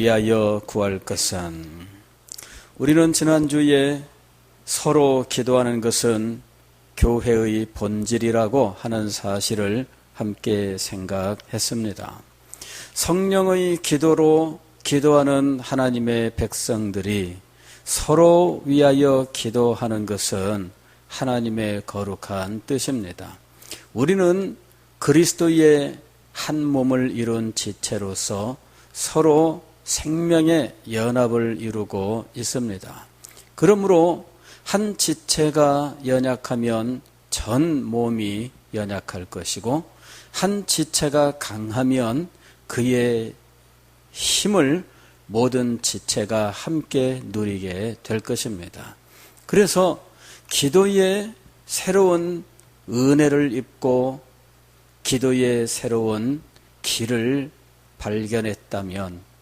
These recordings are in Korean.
위하여 구할 것은, 우리는 지난주에 서로 기도하는 것은 교회의 본질이라고 하는 사실을 함께 생각했습니다. 성령의 기도로 기도하는 하나님의 백성들이 서로 위하여 기도하는 것은 하나님의 거룩한 뜻입니다. 우리는 그리스도의 한 몸을 이룬 지체로서 서로 생명의 연합을 이루고 있습니다. 그러므로 한 지체가 연약하면 전 몸이 연약할 것이고, 한 지체가 강하면 그의 힘을 모든 지체가 함께 누리게 될 것입니다. 그래서 기도의 새로운 은혜를 입고 기도의 새로운 길을 발견했다면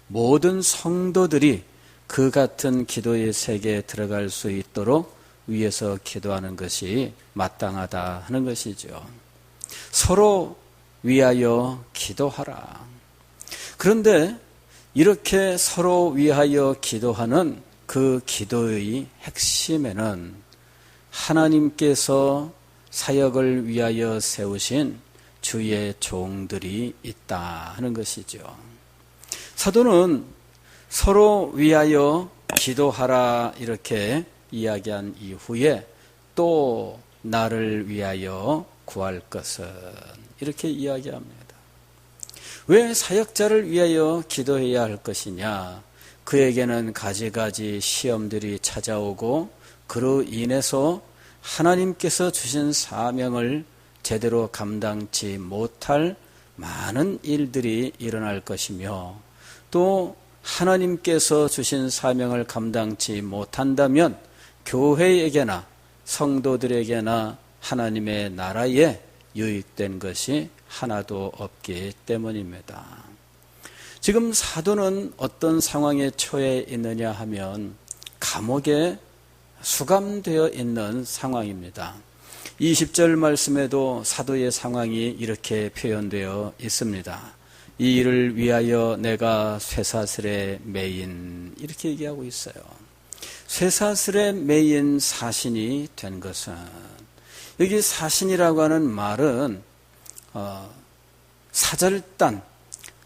모든 성도들이 그 같은 기도의 세계에 들어갈 수 있도록 위에서 기도하는 것이 마땅하다 하는 것이죠. 서로 위하여 기도하라. 그런데 이렇게 서로 위하여 기도하는 그 기도의 핵심에는 하나님께서 사역을 위하여 세우신 주의 종들이 있다 하는 것이죠. 사도는 서로 위하여 기도하라 이렇게 이야기한 이후에 또 나를 위하여 구할 것은 이렇게 이야기합니다. 왜 사역자를 위하여 기도해야 할 것이냐? 그에게는 가지가지 시험들이 찾아오고 그로 인해서 하나님께서 주신 사명을 제대로 감당치 못할 많은 일들이 일어날 것이며, 또 하나님께서 주신 사명을 감당치 못한다면 교회에게나 성도들에게나 하나님의 나라에 유익된 것이 하나도 없기 때문입니다. 지금 사도는 어떤 상황에 처해 있느냐 하면 감옥에 수감되어 있는 상황입니다. 20절 말씀에도 사도의 상황이 이렇게 표현되어 있습니다. 이 일을 위하여 내가 쇠사슬에 매인, 이렇게 얘기하고 있어요. 쇠사슬에 매인 사신이 된 것은, 여기 사신이라고 하는 말은 사절단,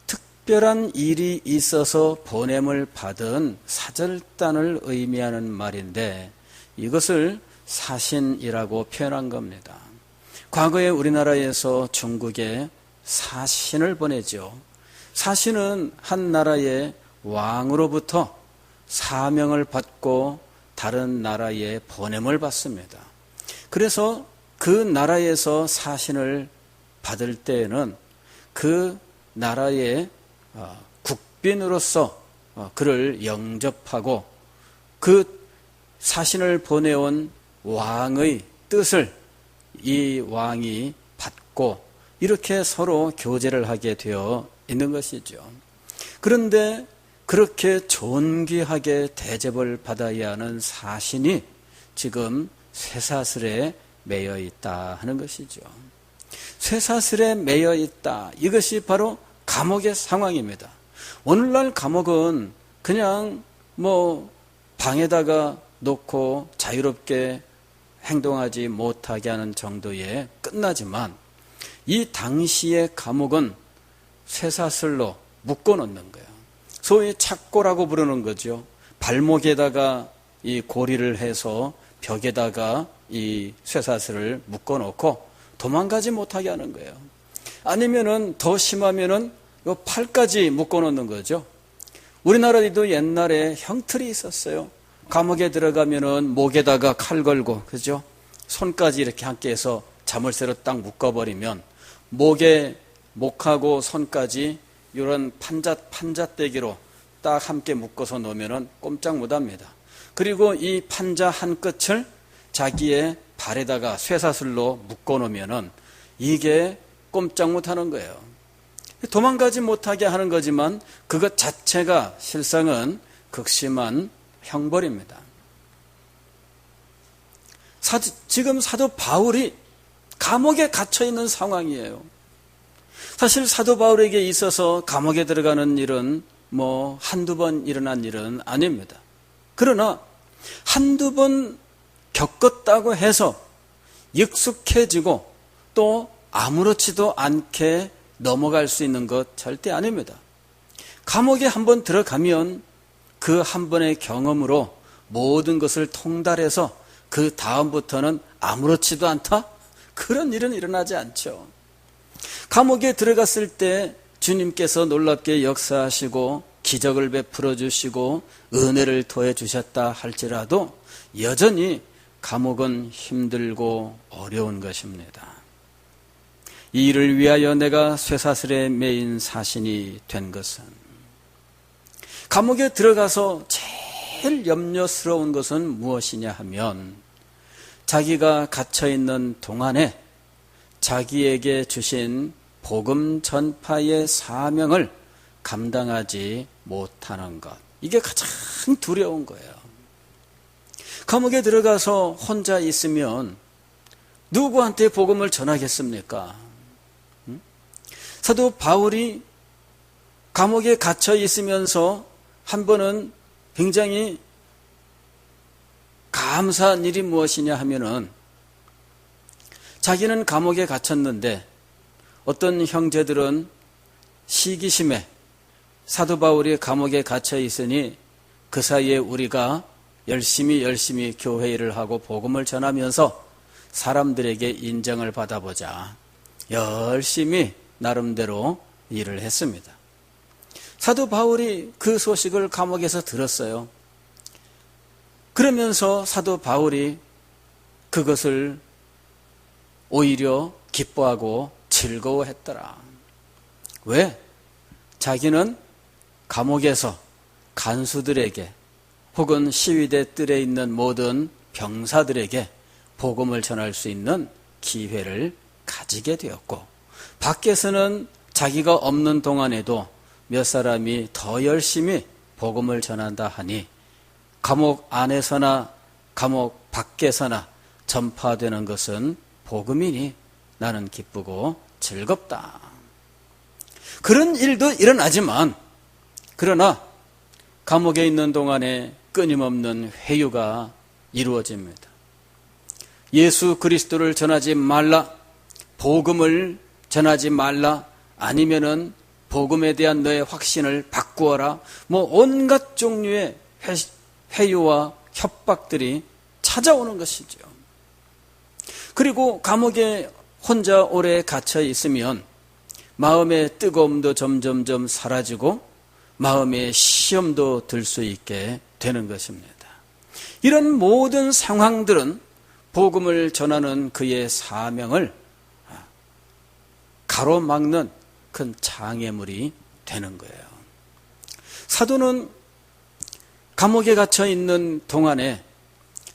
특별한 일이 있어서 보냄을 받은 사절단을 의미하는 말인데, 이것을 사신이라고 표현한 겁니다. 과거에 우리나라에서 중국에 사신을 보내죠. 사신은 한 나라의 왕으로부터 사명을 받고 다른 나라에 보냄을 받습니다. 그래서 그 나라에서 사신을 받을 때에는 그 나라의 국빈으로서 그를 영접하고 그 사신을 보내온 왕의 뜻을 이 왕이 받고 이렇게 서로 교제를 하게 되어 있는 것이죠. 그런데 그렇게 존귀하게 대접을 받아야 하는 사신이 지금 쇠사슬에 매여 있다 하는 것이죠. 쇠사슬에 매여 있다. 이것이 바로 감옥의 상황입니다. 오늘날 감옥은 그냥 방에다가 놓고 자유롭게 행동하지 못하게 하는 정도에 끝나지만, 이 당시의 감옥은 쇠사슬로 묶어놓는 거예요. 소위 착고라고 부르는 거죠. 발목에다가 이 고리를 해서 벽에다가 이 쇠사슬을 묶어놓고 도망가지 못하게 하는 거예요. 아니면은 더 심하면은 요 팔까지 묶어놓는 거죠. 우리나라에도 옛날에 형틀이 있었어요. 감옥에 들어가면은 목에다가 칼 걸고, 그죠? 손까지 이렇게 함께 해서 자물쇠로 딱 묶어버리면 목하고 손까지 이런 판잣대기로 딱 함께 묶어서 놓으면은 꼼짝 못합니다. 그리고 이 판자 한 끝을 자기의 발에다가 쇠사슬로 묶어놓으면은 이게 꼼짝 못하는 거예요. 도망가지 못하게 하는 거지만 그것 자체가 실상은 극심한 형벌입니다. 지금 사도 바울이 감옥에 갇혀 있는 상황이에요. 사실 사도 바울에게 있어서 감옥에 들어가는 일은 한두 번 일어난 일은 아닙니다. 그러나 한두 번 겪었다고 해서 익숙해지고 또 아무렇지도 않게 넘어갈 수 있는 것 절대 아닙니다. 감옥에 한번 들어가면 그 한 번의 경험으로 모든 것을 통달해서 그 다음부터는 아무렇지도 않다? 그런 일은 일어나지 않죠. 감옥에 들어갔을 때 주님께서 놀랍게 역사하시고 기적을 베풀어 주시고 은혜를 더해 주셨다 할지라도 여전히 감옥은 힘들고 어려운 것입니다. 이 일을 위하여 내가 쇠사슬에 매인 사신이 된 것은, 감옥에 들어가서 제일 염려스러운 것은 무엇이냐 하면 자기가 갇혀있는 동안에 자기에게 주신 복음 전파의 사명을 감당하지 못하는 것, 이게 가장 두려운 거예요. 감옥에 들어가서 혼자 있으면 누구한테 복음을 전하겠습니까? 사도 바울이 감옥에 갇혀 있으면서 한 번은 굉장히 감사한 일이 무엇이냐 하면은, 자기는 감옥에 갇혔는데 어떤 형제들은 시기심에 사도 바울이 감옥에 갇혀 있으니 그 사이에 우리가 열심히 교회 일을 하고 복음을 전하면서 사람들에게 인정을 받아보자, 열심히 나름대로 일을 했습니다. 사도 바울이 그 소식을 감옥에서 들었어요. 그러면서 사도 바울이 그것을 오히려 기뻐하고 즐거워했더라. 왜? 자기는 감옥에서 간수들에게 혹은 시위대 뜰에 있는 모든 병사들에게 복음을 전할 수 있는 기회를 가지게 되었고, 밖에서는 자기가 없는 동안에도 몇 사람이 더 열심히 복음을 전한다 하니 감옥 안에서나 감옥 밖에서나 전파되는 것은 복음이니 나는 기쁘고 즐겁다. 그런 일도 일어나지만, 그러나 감옥에 있는 동안에 끊임없는 회유가 이루어집니다. 예수 그리스도를 전하지 말라, 복음을 전하지 말라, 아니면은 복음에 대한 너의 확신을 바꾸어라, 온갖 종류의 회유와 협박들이 찾아오는 것이죠. 그리고 감옥에 혼자 오래 갇혀 있으면 마음의 뜨거움도 점점점 사라지고 마음의 시험도 들 수 있게 되는 것입니다. 이런 모든 상황들은 복음을 전하는 그의 사명을 가로막는 큰 장애물이 되는 거예요. 사도는 감옥에 갇혀 있는 동안에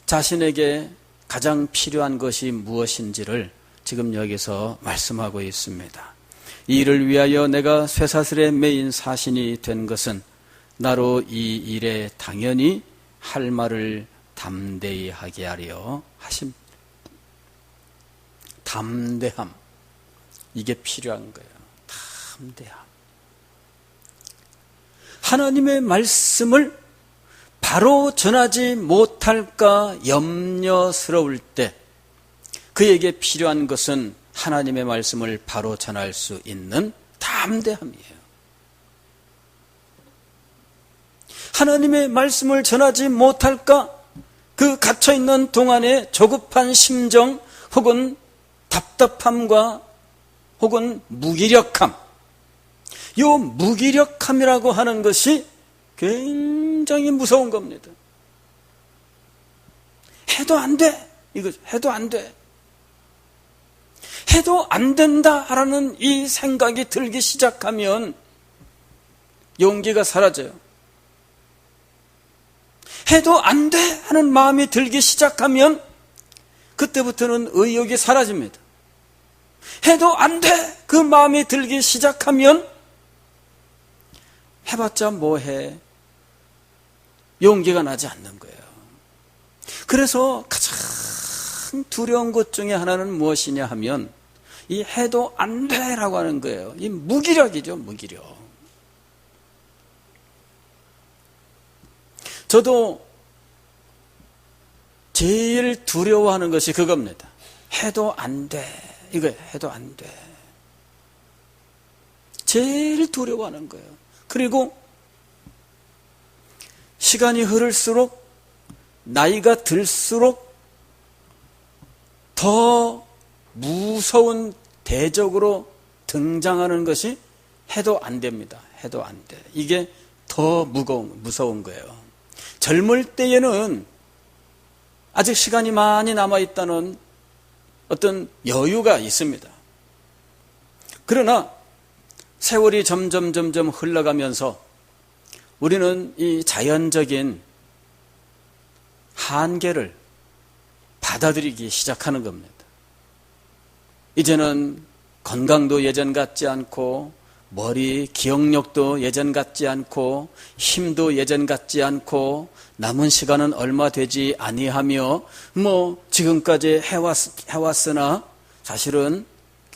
자신에게 가장 필요한 것이 무엇인지를 지금 여기서 말씀하고 있습니다. 이 일을 위하여 내가 쇠사슬에 매인 사신이 된 것은 나로 이 일에 당연히 할 말을 담대히 하게 하려 하십니다. 담대함, 이게 필요한 거예요. 담대함. 하나님의 말씀을 바로 전하지 못할까 염려스러울 때 그에게 필요한 것은 하나님의 말씀을 바로 전할 수 있는 담대함이에요. 하나님의 말씀을 전하지 못할까, 그 갇혀있는 동안의 조급한 심정 혹은 답답함과 혹은 무기력함, 이 무기력함이라고 하는 것이 굉장히 무서운 겁니다. 해도 안 돼. 이거 해도 안 돼. 해도 안 된다라는 이 생각이 들기 시작하면 용기가 사라져요. 해도 안 돼 하는 마음이 들기 시작하면 그때부터는 의욕이 사라집니다. 해도 안 돼 그 마음이 들기 시작하면 해봤자 뭐해, 용기가 나지 않는 거예요. 그래서 가장 두려운 것 중에 하나는 무엇이냐 하면 이 해도 안 돼라고 하는 거예요. 이 무기력이죠, 무기력. 저도 제일 두려워하는 것이 그겁니다. 해도 안 돼. 이거 해도 안 돼. 제일 두려워하는 거예요. 그리고 시간이 흐를수록, 나이가 들수록 더 무서운 대적으로 등장하는 것이 해도 안 됩니다. 해도 안 돼. 이게 더 무서운 거예요. 젊을 때에는 아직 시간이 많이 남아있다는 어떤 여유가 있습니다. 그러나 세월이 점점 흘러가면서 우리는 이 자연적인 한계를 받아들이기 시작하는 겁니다. 이제는 건강도 예전 같지 않고, 머리 기억력도 예전 같지 않고, 힘도 예전 같지 않고, 남은 시간은 얼마 되지 아니하며, 지금까지 해왔으나 사실은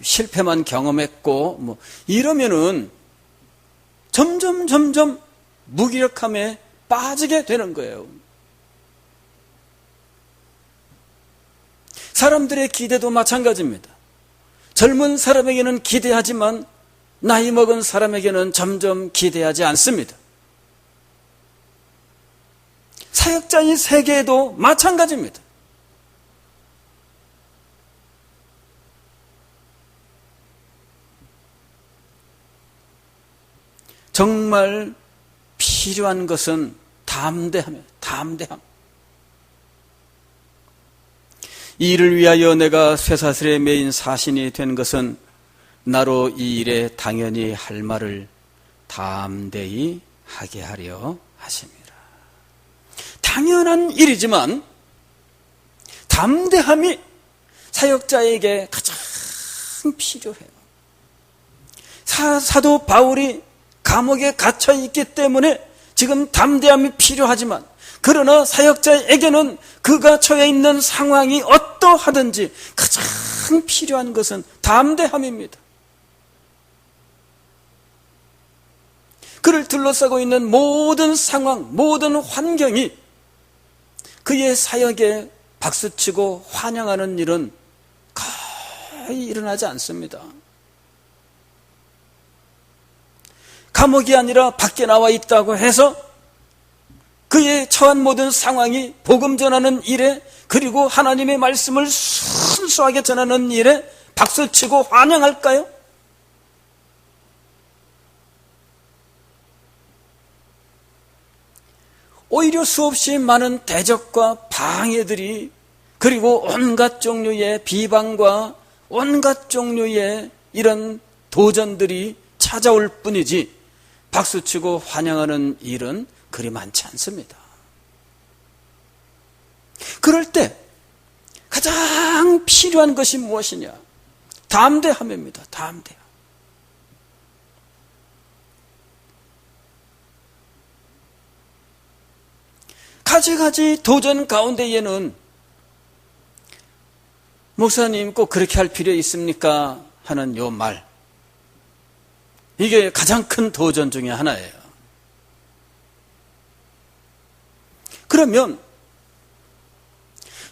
실패만 경험했고, 이러면은 점점 무기력함에 빠지게 되는 거예요. 사람들의 기대도 마찬가지입니다. 젊은 사람에게는 기대하지만 나이 먹은 사람에게는 점점 기대하지 않습니다. 사역자의 세계에도 마찬가지입니다. 정말 필요한 것은 담대함이에요. 담대함. 이 일을 위하여 내가 쇠사슬에 매인 사신이 된 것은 나로 이 일에 당연히 할 말을 담대히 하게 하려 하심이라. 당연한 일이지만 담대함이 사역자에게 가장 필요해요. 사도 바울이 감옥에 갇혀 있기 때문에 지금 담대함이 필요하지만, 그러나 사역자에게는 그가 처해 있는 상황이 어떠하든지 가장 필요한 것은 담대함입니다. 그를 둘러싸고 있는 모든 상황, 모든 환경이 그의 사역에 박수치고 환영하는 일은 거의 일어나지 않습니다. 감옥이 아니라 밖에 나와 있다고 해서 그의 처한 모든 상황이 복음 전하는 일에, 그리고 하나님의 말씀을 순수하게 전하는 일에 박수치고 환영할까요? 오히려 수없이 많은 대적과 방해들이, 그리고 온갖 종류의 비방과 온갖 종류의 이런 도전들이 찾아올 뿐이지 박수치고 환영하는 일은 그리 많지 않습니다. 그럴 때 가장 필요한 것이 무엇이냐? 담대함입니다. 담대함. 가지가지 도전 가운데에는 목사님 꼭 그렇게 할 필요 있습니까? 하는 요 말, 이게 가장 큰 도전 중에 하나예요. 그러면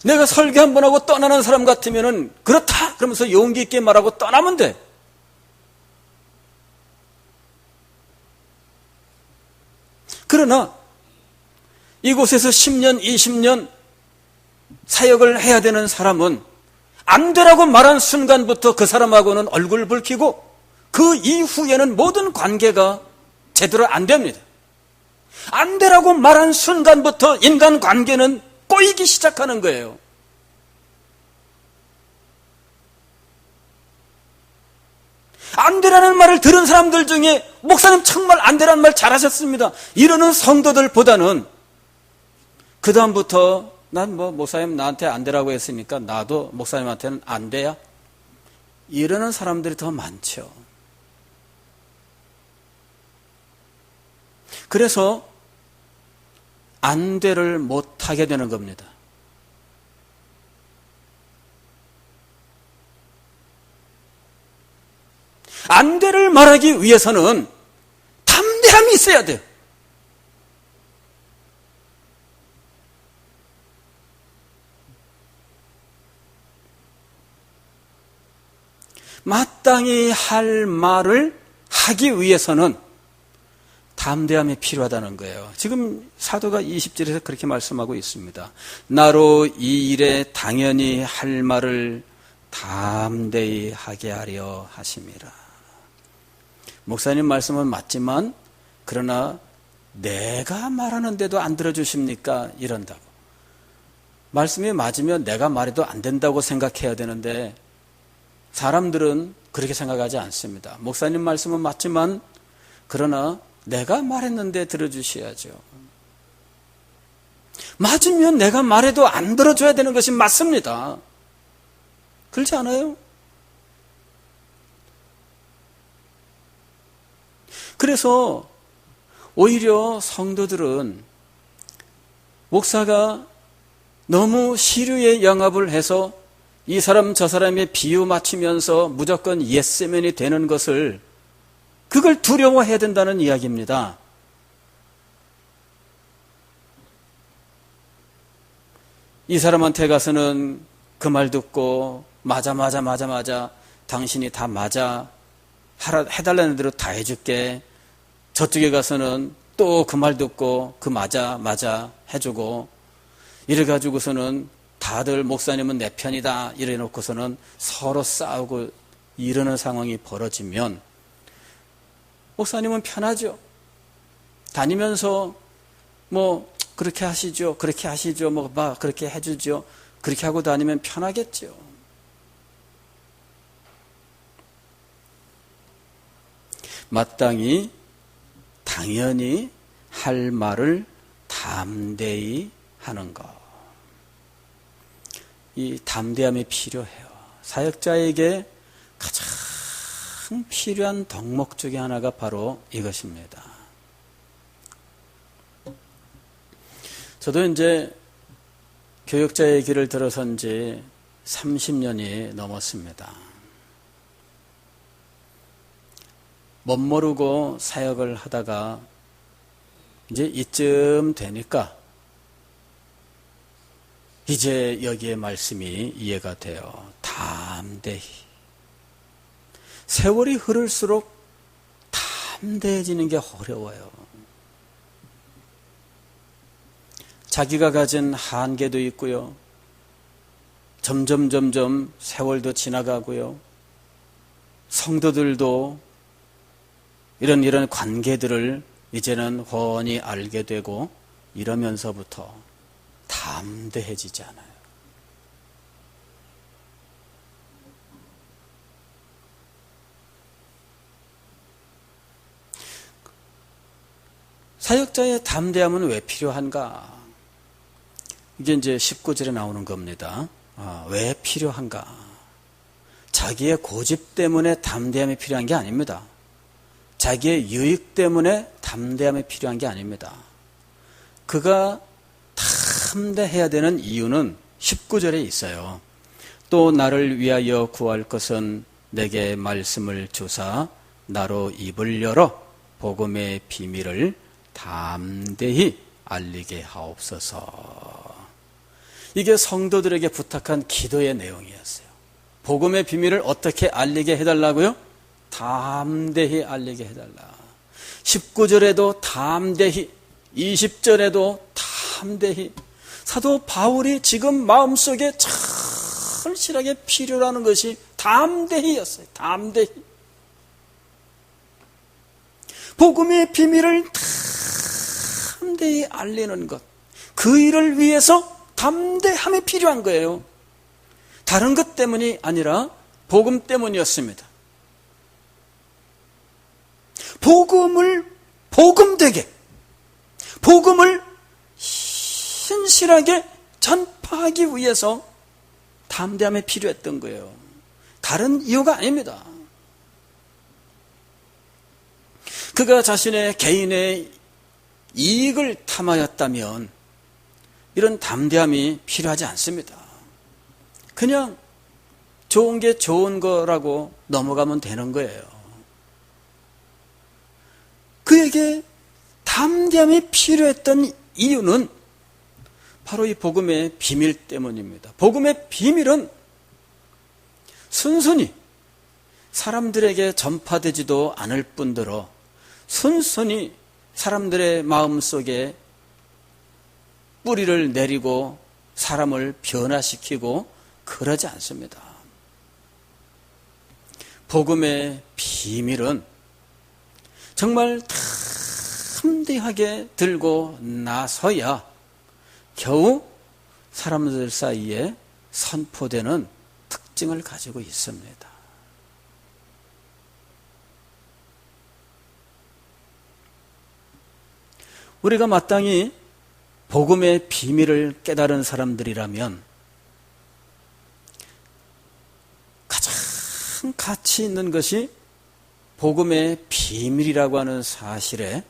내가 설교 한 번 하고 떠나는 사람 같으면은 그렇다 그러면서 용기 있게 말하고 떠나면 돼. 그러나 이곳에서 10년, 20년 사역을 해야 되는 사람은 안 되라고 말한 순간부터 그 사람하고는 얼굴 붉히고 그 이후에는 모든 관계가 제대로 안 됩니다. 안 되라고 말한 순간부터 인간 관계는 꼬이기 시작하는 거예요. 안 되라는 말을 들은 사람들 중에 목사님 정말 안 되라는 말 잘하셨습니다, 이러는 성도들보다는 그 다음부터 난 목사님 나한테 안 되라고 했으니까 나도 목사님한테는 안 돼야, 이러는 사람들이 더 많죠. 그래서 안 돼를 못하게 되는 겁니다. 안 돼를 말하기 위해서는 담대함이 있어야 돼요. 마땅히 할 말을 하기 위해서는 담대함이 필요하다는 거예요. 지금 사도가 20절에서 그렇게 말씀하고 있습니다. 나로 이 일에 당연히 할 말을 담대히 하게 하려 하심이라. 목사님 말씀은 맞지만 그러나 내가 말하는데도 안 들어주십니까? 이런다고. 말씀이 맞으면 내가 말해도 안 된다고 생각해야 되는데 사람들은 그렇게 생각하지 않습니다. 목사님 말씀은 맞지만 그러나 내가 말했는데 들어주셔야죠. 맞으면 내가 말해도 안 들어줘야 되는 것이 맞습니다. 그렇지 않아요? 그래서 오히려 성도들은 목사가 너무 시류에 영합을 해서 이 사람 저 사람의 비유 맞추면서 무조건 예스맨이 되는 것을 그걸 두려워해야 된다는 이야기입니다. 이 사람한테 가서는 그 말 듣고 맞아 당신이 다 맞아 해달라는 대로 다 해줄게. 저쪽에 가서는 또 그 말 듣고 그 맞아 해주고 이래가지고서는 다들 목사님은 내 편이다 이래 놓고서는 서로 싸우고 이러는 상황이 벌어지면 목사님은 편하죠. 다니면서 뭐 그렇게 하시죠. 뭐 그렇게 해주죠. 그렇게 하고 다니면 편하겠죠. 마땅히 당연히 할 말을 담대히 하는 것. 이 담대함이 필요해요. 사역자에게 가장 필요한 덕목 중에 하나가 바로 이것입니다. 저도 이제 교역자의 길을 들어선 지 30년이 넘었습니다. 멋모르고 사역을 하다가 이제 이쯤 되니까 이제 여기에 말씀이 이해가 돼요. 담대히. 세월이 흐를수록 담대해지는 게 어려워요. 자기가 가진 한계도 있고요. 점점 세월도 지나가고요. 성도들도 이런 관계들을 이제는 훤히 알게 되고 이러면서부터 담대해지지 않아요. 사역자의 담대함은 왜 필요한가? 이게 이제 19절에 나오는 겁니다. 왜 필요한가? 자기의 고집 때문에 담대함이 필요한 게 아닙니다. 자기의 유익 때문에 담대함이 필요한 게 아닙니다. 그가 담대해야 되는 이유는 19절에 있어요. 또 나를 위하여 구할 것은 내게 말씀을 주사 나로 입을 열어 복음의 비밀을 담대히 알리게 하옵소서. 이게 성도들에게 부탁한 기도의 내용이었어요. 복음의 비밀을 어떻게 알리게 해달라고요? 담대히 알리게 해달라. 19절에도 담대히, 20절에도 담대히. 사도 바울이 지금 마음속에 절실하게 필요로 하는 것이 담대히였어요. 담대히. 복음의 비밀을 담대히 알리는 것. 그 일을 위해서 담대함이 필요한 거예요. 다른 것 때문이 아니라 복음 때문이었습니다. 복음을 복음되게, 복음을 신실하게 전파하기 위해서 담대함이 필요했던 거예요. 다른 이유가 아닙니다. 그가 자신의 개인의 이익을 탐하였다면 이런 담대함이 필요하지 않습니다. 그냥 좋은 게 좋은 거라고 넘어가면 되는 거예요. 그에게 담대함이 필요했던 이유는 바로 이 복음의 비밀 때문입니다. 복음의 비밀은 순순히 사람들에게 전파되지도 않을 뿐더러 순순히 사람들의 마음속에 뿌리를 내리고 사람을 변화시키고 그러지 않습니다. 복음의 비밀은 정말 담대하게 들고 나서야 겨우 사람들 사이에 선포되는 특징을 가지고 있습니다. 우리가 마땅히 복음의 비밀을 깨달은 사람들이라면 가장 가치 있는 것이 복음의 비밀이라고 하는 사실에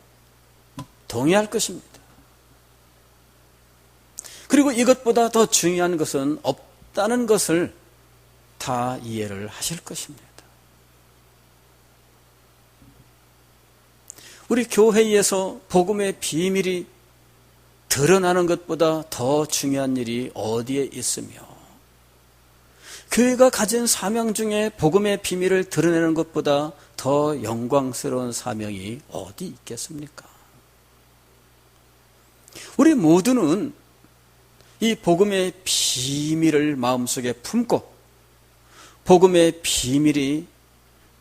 동의할 것입니다. 그리고 이것보다 더 중요한 것은 없다는 것을 다 이해를 하실 것입니다. 우리 교회에서 복음의 비밀이 드러나는 것보다 더 중요한 일이 어디에 있으며, 교회가 가진 사명 중에 복음의 비밀을 드러내는 것보다 더 영광스러운 사명이 어디 있겠습니까? 우리 모두는 이 복음의 비밀을 마음속에 품고 복음의 비밀이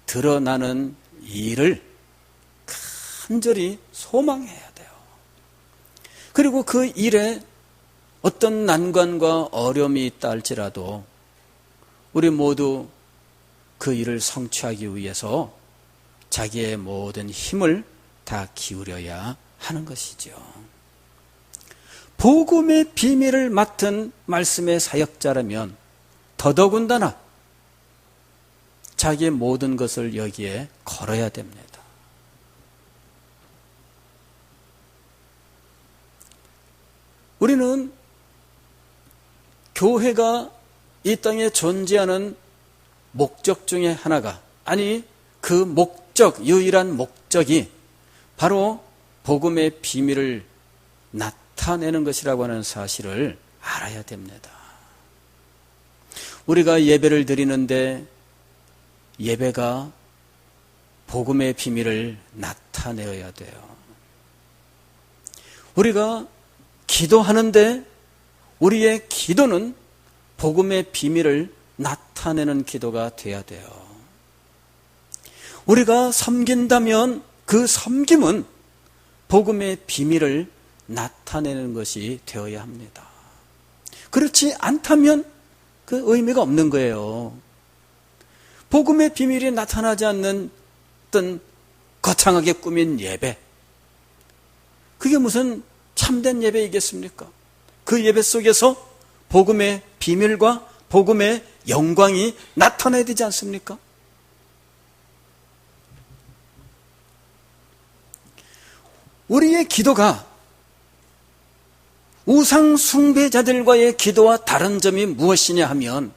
드러나는 일을 간절히 소망해야 돼요. 그리고 그 일에 어떤 난관과 어려움이 있다 할지라도 우리 모두 그 일을 성취하기 위해서 자기의 모든 힘을 다 기울여야 하는 것이죠. 복음의 비밀을 맡은 말씀의 사역자라면 더더군다나 자기의 모든 것을 여기에 걸어야 됩니다. 우리는 교회가 이 땅에 존재하는 목적 중에 하나가, 아니 그 목적, 유일한 목적이 바로 복음의 비밀을 나타내는 것이라고 하는 사실을 알아야 됩니다. 우리가 예배를 드리는데 예배가 복음의 비밀을 나타내어야 돼요. 우리가 기도하는데 우리의 기도는 복음의 비밀을 나타내는 기도가 돼야 돼요. 우리가 섬긴다면 그 섬김은 복음의 비밀을 나타내는 것이 되어야 합니다. 그렇지 않다면 그 의미가 없는 거예요. 복음의 비밀이 나타나지 않는 어떤 거창하게 꾸민 예배, 그게 무슨 참된 예배이겠습니까? 그 예배 속에서 복음의 비밀과 복음의 영광이 나타나야 되지 않습니까? 우리의 기도가 우상 숭배자들과의 기도와 다른 점이 무엇이냐 하면,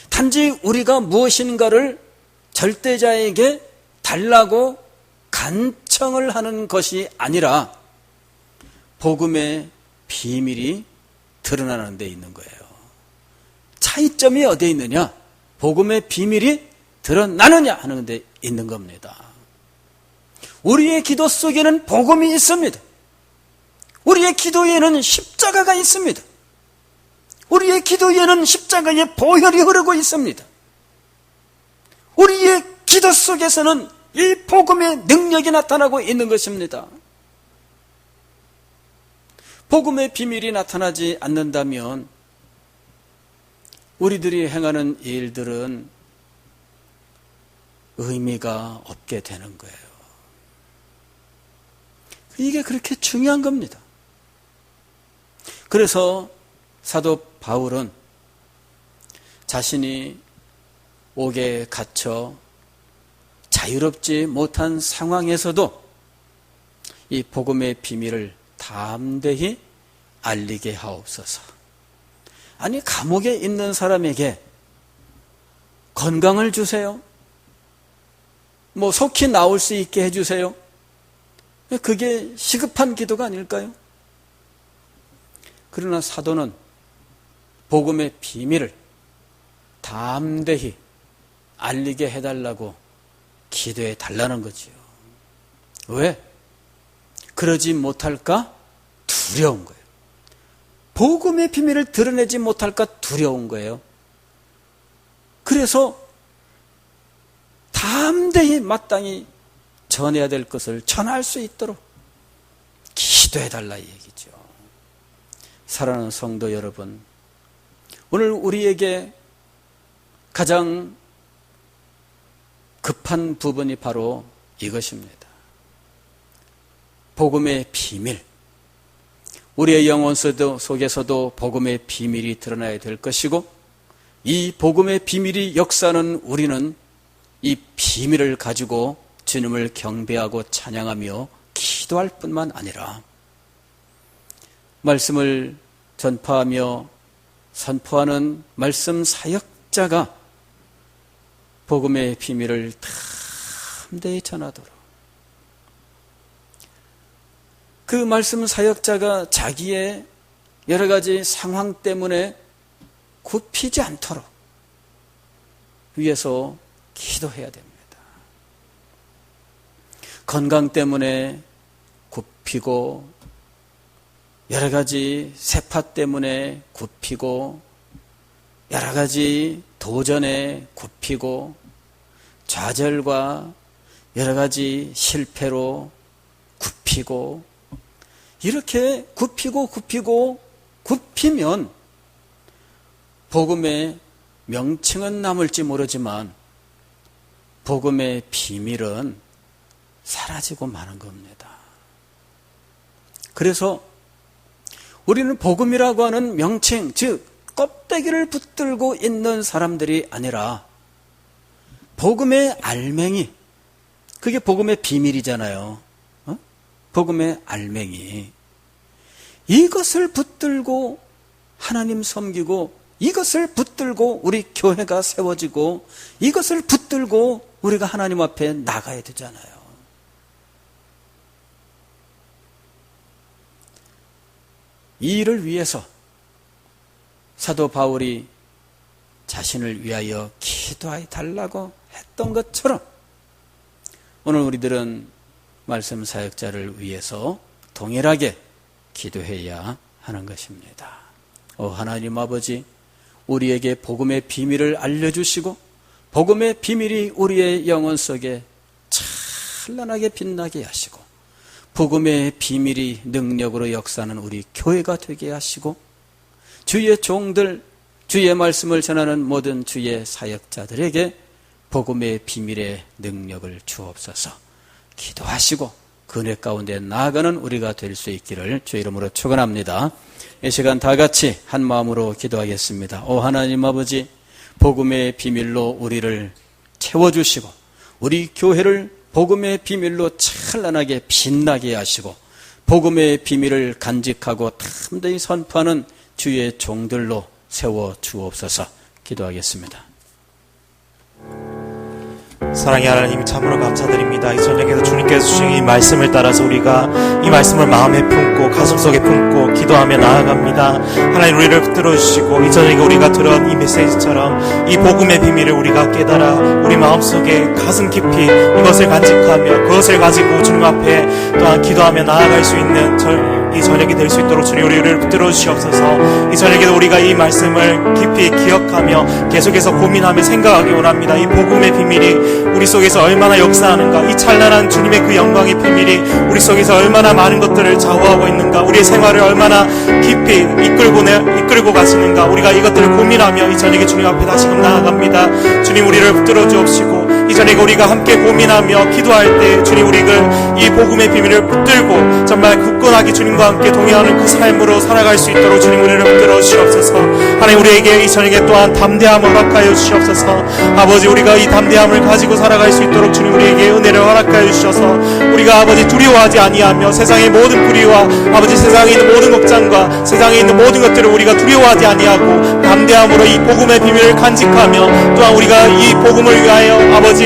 단지 우리가 무엇인가를 절대자에게 달라고 간청을 하는 것이 아니라 복음의 비밀이 드러나는 데 있는 거예요. 차이점이 어디에 있느냐? 복음의 비밀이 드러나느냐 하는 데 있는 겁니다. 우리의 기도 속에는 복음이 있습니다. 우리의 기도에는 십자가가 있습니다. 우리의 기도에는 십자가의 보혈이 흐르고 있습니다. 우리의 기도 속에서는 이 복음의 능력이 나타나고 있는 것입니다. 복음의 비밀이 나타나지 않는다면 우리들이 행하는 일들은 의미가 없게 되는 거예요. 이게 그렇게 중요한 겁니다. 그래서 사도 바울은 자신이 옥에 갇혀 자유롭지 못한 상황에서도 이 복음의 비밀을 담대히 알리게 하옵소서. 아니, 감옥에 있는 사람에게 건강을 주세요. 속히 나올 수 있게 해주세요. 그게 시급한 기도가 아닐까요? 그러나 사도는 복음의 비밀을 담대히 알리게 해달라고 기도해 달라는 거지요. 왜? 그러지 못할까? 두려운 거예요. 복음의 비밀을 드러내지 못할까 두려운 거예요. 그래서 담대히 마땅히 전해야 될 것을 전할 수 있도록 기도해달라 이 얘기죠. 사랑하는 성도 여러분, 오늘 우리에게 가장 급한 부분이 바로 이것입니다. 복음의 비밀. 우리의 영혼 속에서도 복음의 비밀이 드러나야 될 것이고, 이 복음의 비밀이 역사하는 우리는 이 비밀을 가지고 주님을 경배하고 찬양하며 기도할 뿐만 아니라 말씀을 전파하며 선포하는 말씀 사역자가 복음의 비밀을 담대히 전하도록, 그 말씀 사역자가 자기의 여러 가지 상황 때문에 굽히지 않도록 위해서 기도해야 됩니다. 건강 때문에 굽히고, 여러 가지 세파 때문에 굽히고, 여러 가지 도전에 굽히고, 좌절과 여러 가지 실패로 굽히고, 이렇게 굽히면 복음의 명칭은 남을지 모르지만 복음의 비밀은 사라지고 마는 겁니다. 그래서 우리는 복음이라고 하는 명칭, 즉 껍데기를 붙들고 있는 사람들이 아니라 복음의 알맹이, 그게 복음의 비밀이잖아요. 복음의 알맹이, 이것을 붙들고 하나님 섬기고, 이것을 붙들고 우리 교회가 세워지고, 이것을 붙들고 우리가 하나님 앞에 나가야 되잖아요. 이 일을 위해서 사도 바울이 자신을 위하여 기도해 달라고 했던 것처럼 오늘 우리들은 말씀 사역자를 위해서 동일하게 기도해야 하는 것입니다. 하나님 아버지, 우리에게 복음의 비밀을 알려주시고 복음의 비밀이 우리의 영혼 속에 찬란하게 빛나게 하시고 복음의 비밀이 능력으로 역사하는 우리 교회가 되게 하시고 주의 종들, 주의 말씀을 전하는 모든 주의 사역자들에게 복음의 비밀의 능력을 주옵소서. 기도하시고 그 은혜 가운데 나아가는 우리가 될 수 있기를 주의 이름으로 축원합니다. 이 시간 다 같이 한 마음으로 기도하겠습니다. 하나님 아버지, 복음의 비밀로 우리를 채워주시고 우리 교회를 복음의 비밀로 찬란하게 빛나게 하시고 복음의 비밀을 간직하고 담대히 선포하는 주의 종들로 세워 주옵소서. 기도하겠습니다. 사랑의 하나님, 참으로 감사드립니다. 이 저녁에도 주님께서 주신 이 말씀을 따라서 우리가 이 말씀을 마음에 품고 가슴속에 품고 기도하며 나아갑니다. 하나님, 우리를 붙들어 주시고 이 저녁에 우리가 들은 이 메시지처럼 이 복음의 비밀을 우리가 깨달아 우리 마음속에 가슴 깊이 이것을 간직하며 그것을 가지고 주님 앞에 또한 기도하며 나아갈 수 있는 이 저녁이 될 수 있도록 주님 우리를 붙들어 주시옵소서. 이 저녁에도 우리가 이 말씀을 깊이 기억하며 계속해서 고민하며 생각하기 원합니다. 이 복음의 비밀이 우리 속에서 얼마나 역사하는가, 이 찬란한 주님의 그 영광의 비밀이 우리 속에서 얼마나 많은 것들을 좌우하고 있는가, 우리의 생활을 얼마나 깊이 이끌고 가시는가, 우리가 이것들을 고민하며 이 저녁에 주님 앞에 다시금 나아갑니다. 주님, 우리를 붙들어 주옵시고 이 저녁에 우리가 함께 고민하며 기도할 때 주님, 우리를 이 복음의 비밀을 붙들고 정말 굳건하게 주님과 함께 동행하는 그 삶으로 살아갈 수 있도록 주님 우리를 붙들어 주시옵소서. 하나님, 우리에게 이 저녁에 또한 담대함을 허락하여 주시옵소서. 아버지, 우리가 이 담대함을 가지고 살아갈 수 있도록 주님 우리에게 은혜를 허락하여 주셔서 우리가 아버지 두려워하지 아니하며 세상의 모든 불의와 아버지 세상에 있는 모든 걱정과 세상에 있는 모든 것들을 우리가 두려워하지 아니하고 담대함으로 이 복음의 비밀을 간직하며 또한 우리가 이 복음을 위하여 아버지